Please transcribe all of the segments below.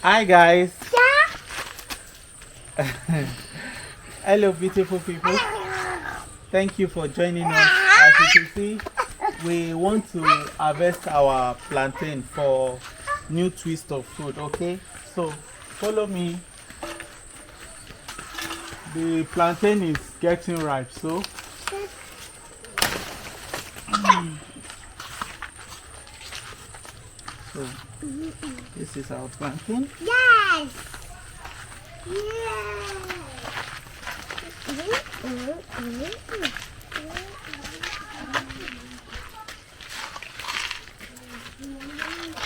Hi guys. Yeah. Hello beautiful people. Thank you for joining us. As you can see, we want to harvest our plantain for new twist of food, okay? So follow me. The plantain is getting ripe, so this is our plantain. Yes. You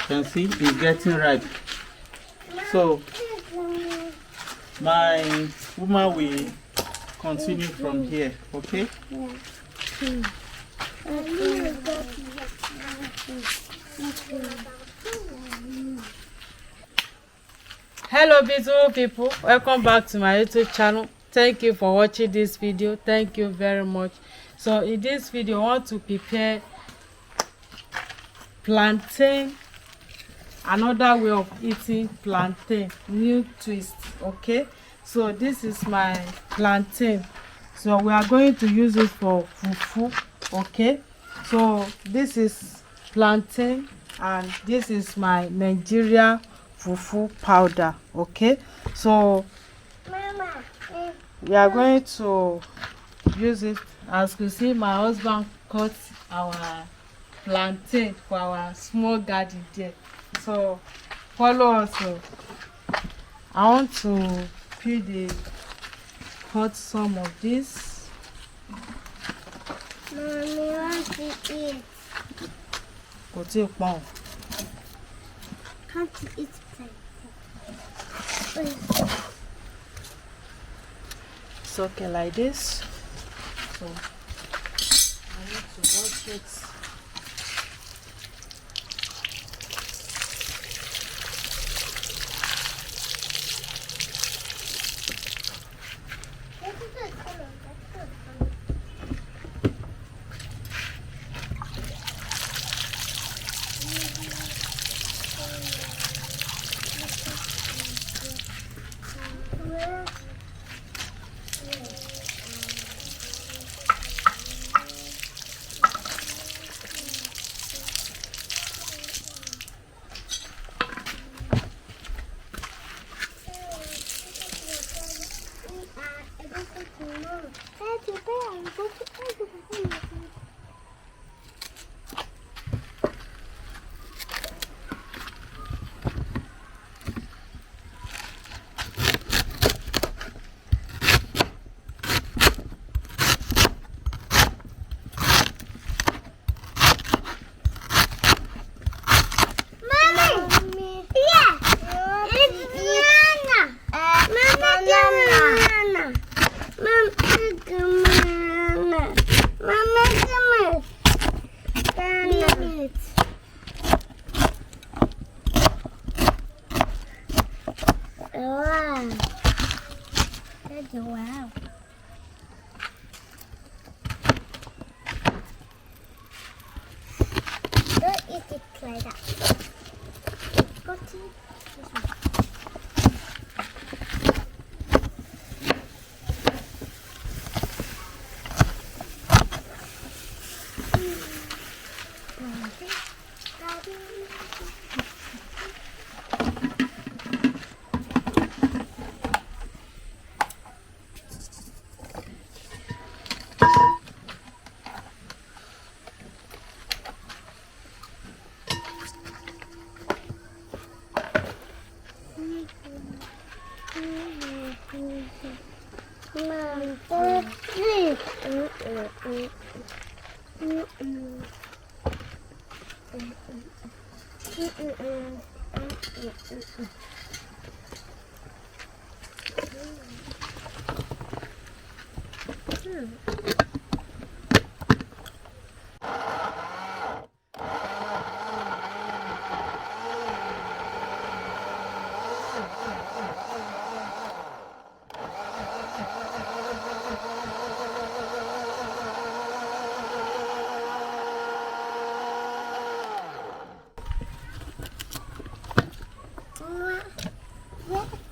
can see it's getting ripe. So my woman will continue from here, okay? Hello beautiful people, welcome back to my YouTube channel. Thank you for watching this video. Thank you very much. So in this video I want to prepare plantain, another way of eating plantain, new twist. Okay, so this is my plantain, so we are going to use it for fufu. Okay, so this is plantain and this is my Nigerian fufu powder. Okay, so Mama. we are going to use it. As you see, my husband cut our plantain for our small garden there, so follow us. I want to cut some of this. Mommy wants to eat. Kò tí ì pọ́n o. Can't you eat plantain? It's okay like this. So I need to wash it. Wow. Don't eat it like that. Go to this one. Mama,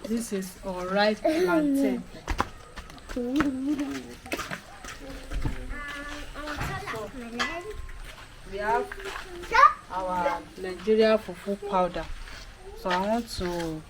This is alright plantain. We have our Nigerian fufu powder. So I want to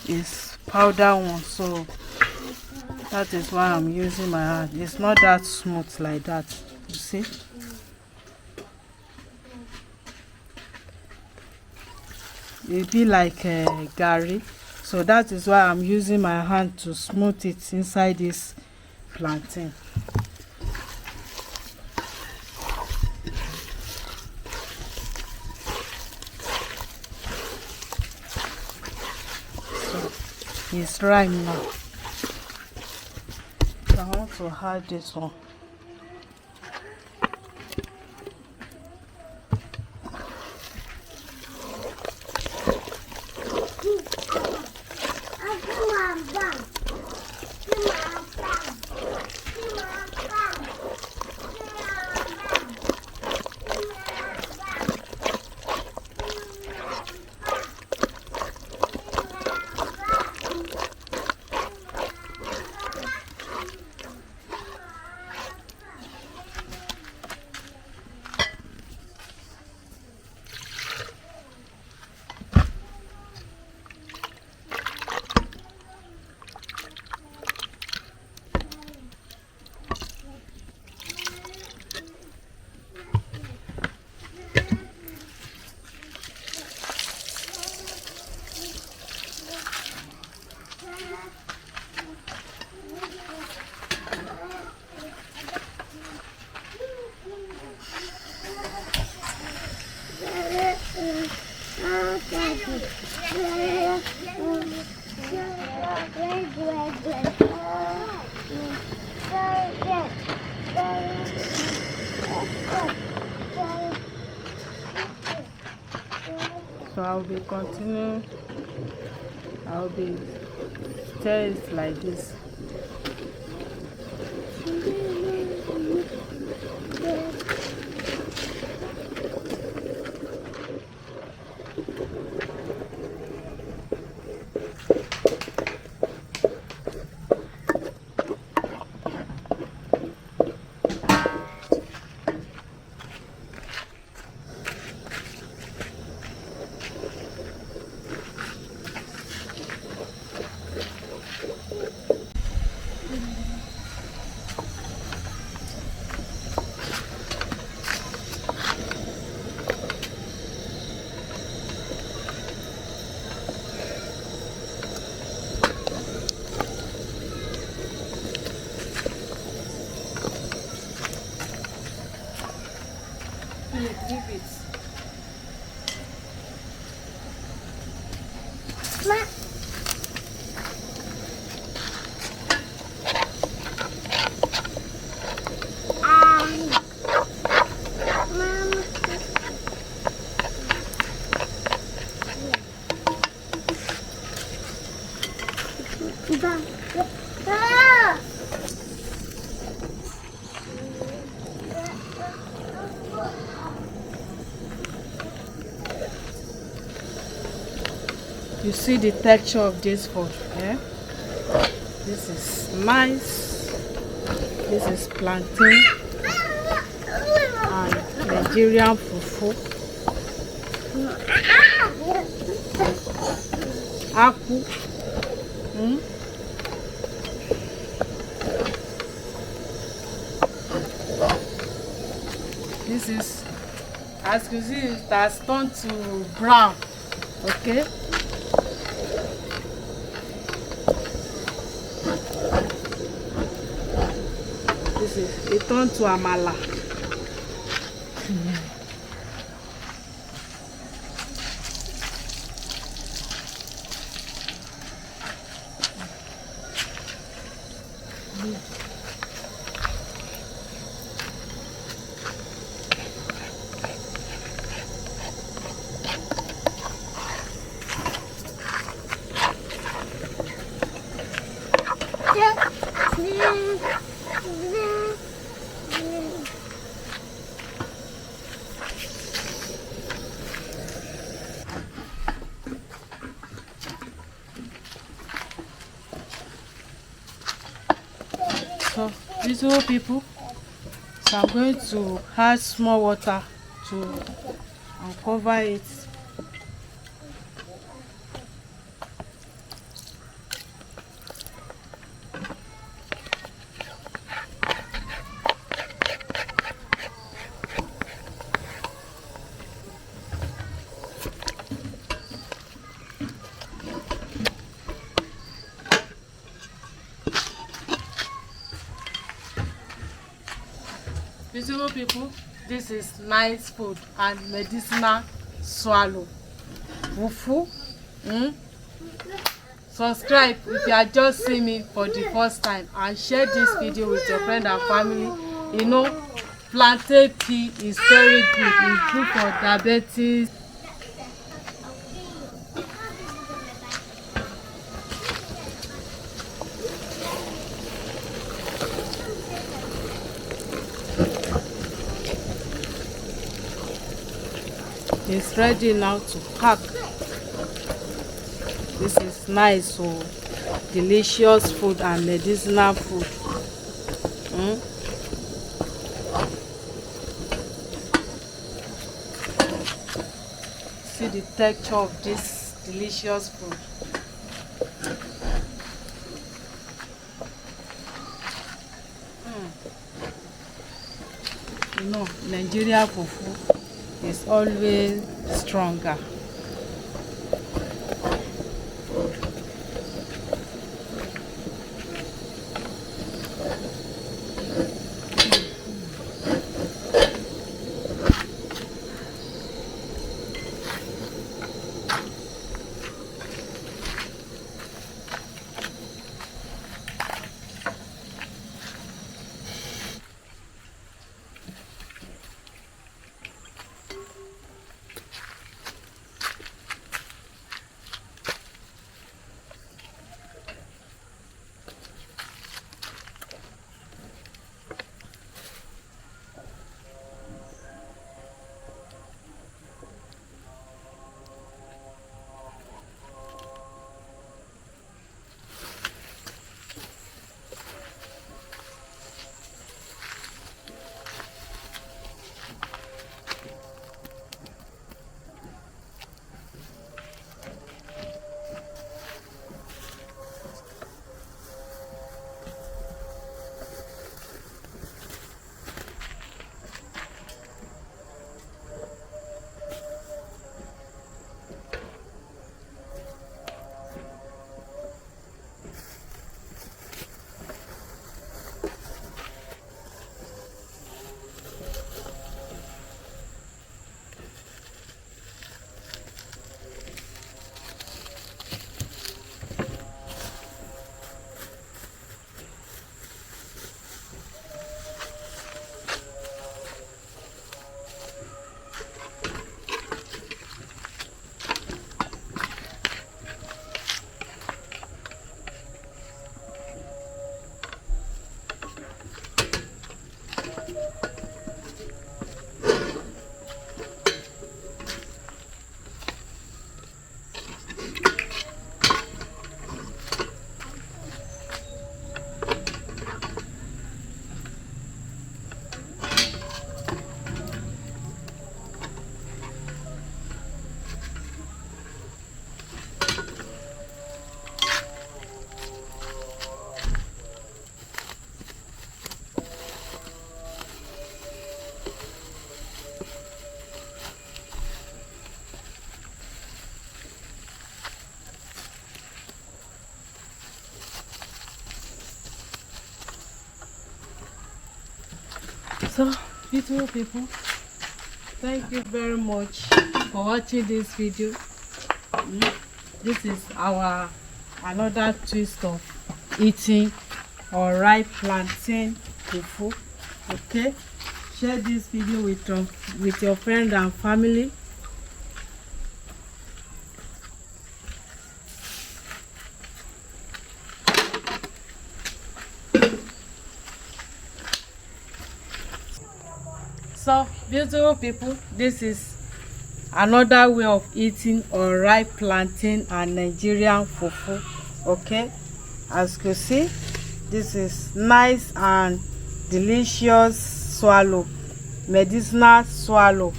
it's powder one, so that is why I'm using my hand. It's not that smooth like that, you see. It be like gari, so that is why I'm using my hand to smooth it inside this plantain. It's right now. So I want to add this one. So I'll be continuing. I'll be stir it like this. Leave it. Ma. Mama. Ah! You see the texture of this food, yeah? This is nice. This is plantain and Nigerian fufu. Akpu. This is, as you see, it has turned to brown. Okay. This is, it turned to amala. So, beautiful people, so I'm going to add small water to cover it. Beautiful people, this is nice food and medicinal swallow. Fufu. Subscribe if you are just seeing me for the first time, and share this video with your friend and family. You know, plantain pea is very good. It's good for diabetes. It's ready now to pack. This is nice, so delicious food and medicinal food. See the texture of this delicious food. You know, Nigeria fufu is always stronger. So, beautiful people, thank you very much for watching this video. This is our another twist of eating alright plantain fufu. Okay, share this video with your friend and family. So, beautiful people, this is another way of eating alright plantain and Nigerian fufu. Okay, as you can see, this is nice and delicious swallow, medicinal swallow.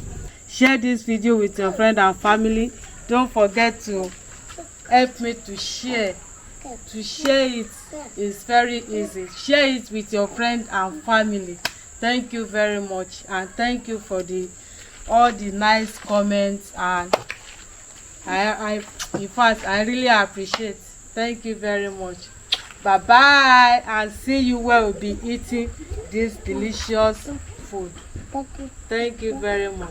Share this video with your friend and family. Don't forget to help me to share. To share it is very easy. Share it with your friend and family. Thank you very much, and thank you for all the nice comments, and I in fact I really appreciate. Thank you very much. Bye bye, and see you where we'll be eating this delicious food. Thank you very much.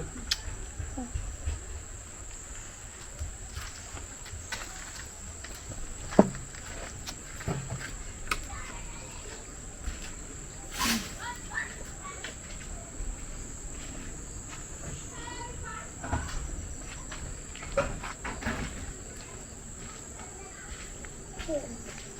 Here.